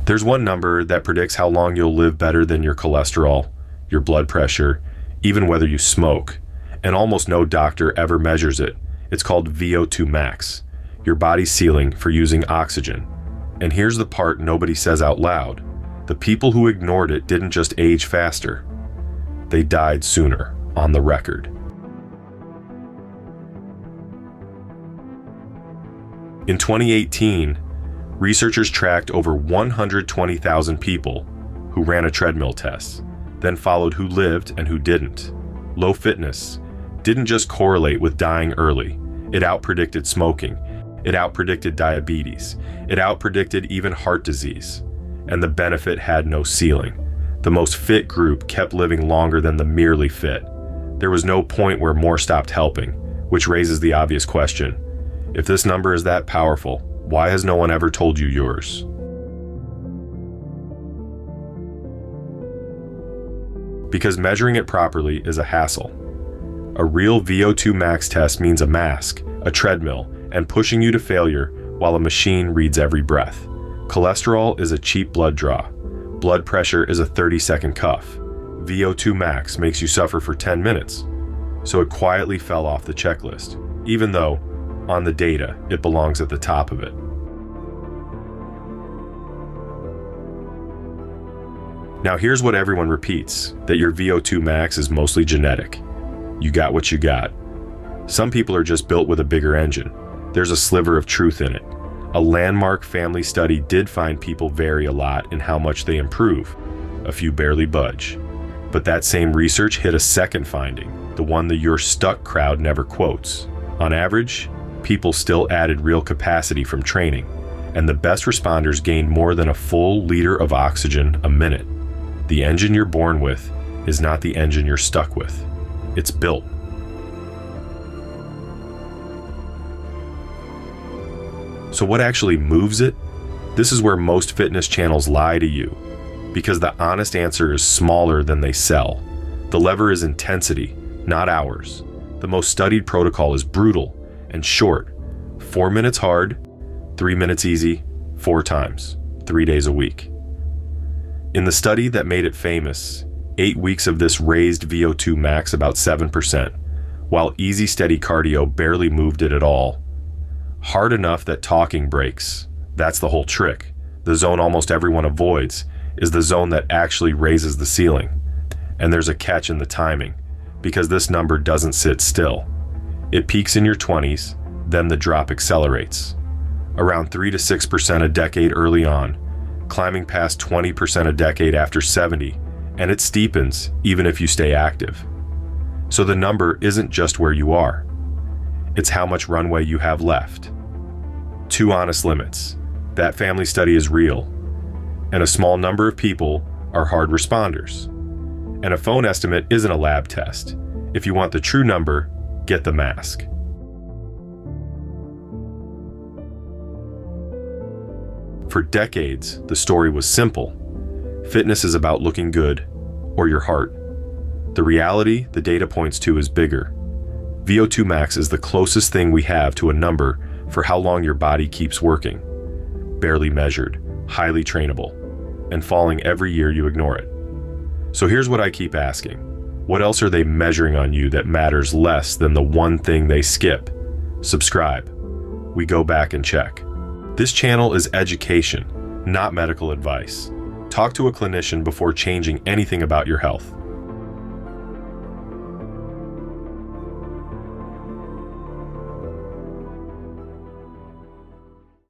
There's one number that predicts how long you'll live better than your cholesterol, your blood pressure, even whether you smoke, and almost no doctor ever measures it. It's called VO2 max, your body's ceiling for using oxygen. And here's the part nobody says out loud. The people who ignored it didn't just age faster. They died sooner, on the record. In 2018, researchers tracked over 120,000 people who ran a treadmill test, then followed who lived and who didn't. Low fitness didn't just correlate with dying early. It outpredicted smoking. It outpredicted diabetes. It outpredicted even heart disease. And the benefit had no ceiling. The most fit group kept living longer than the merely fit. There was no point where more stopped helping, which raises the obvious question. If this number is that powerful, why has no one ever told you yours? Because measuring it properly is a hassle. A real VO2 max test means a mask, a treadmill, and pushing you to failure while a machine reads every breath. Cholesterol is a cheap blood draw. Blood pressure is a 30-second cuff. VO2 max makes you suffer for 10 minutes. So it quietly fell off the checklist, even though, on the data, it belongs at the top of it. Now here's what everyone repeats, that your VO2 max is mostly genetic. You got what you got. Some people are just built with a bigger engine. There's a sliver of truth in it. A landmark family study did find people vary a lot in how much they improve. A few barely budge. But that same research hit a second finding, the one the "you're stuck" crowd never quotes. On average, people still added real capacity from training, and the best responders gained more than a full liter of oxygen a minute. The engine you're born with is not the engine you're stuck with. It's built. So what actually moves it? This is where most fitness channels lie to you, because the honest answer is smaller than they sell. The lever is intensity, not hours. The most studied protocol is brutal and short. 4 minutes hard, 3 minutes easy, 4 times, 3 days a week. In the study that made it famous, 8 weeks of this raised VO2 max about 7%, while easy steady cardio barely moved it at all. Hard enough that talking breaks. That's the whole trick. The zone almost everyone avoids is the zone that actually raises the ceiling. And there's a catch in the timing, because this number doesn't sit still. It peaks in your 20s, then the drop accelerates. Around 3 to 6% a decade early on, climbing past 20% a decade after 70, and it steepens even if you stay active. So the number isn't just where you are. It's how much runway you have left. 2 honest limits. That family study is real. And a small number of people are hard responders. And a phone estimate isn't a lab test. If you want the true number, get the mask. For decades, the story was simple. Fitness is about looking good, or your heart. The reality the data points to is bigger. VO2 max is the closest thing we have to a number for how long your body keeps working. Barely measured, highly trainable, and falling every year you ignore it. So here's what I keep asking. What else are they measuring on you that matters less than the one thing they skip? Subscribe. We go back and check. This channel is education, not medical advice. Talk to a clinician before changing anything about your health.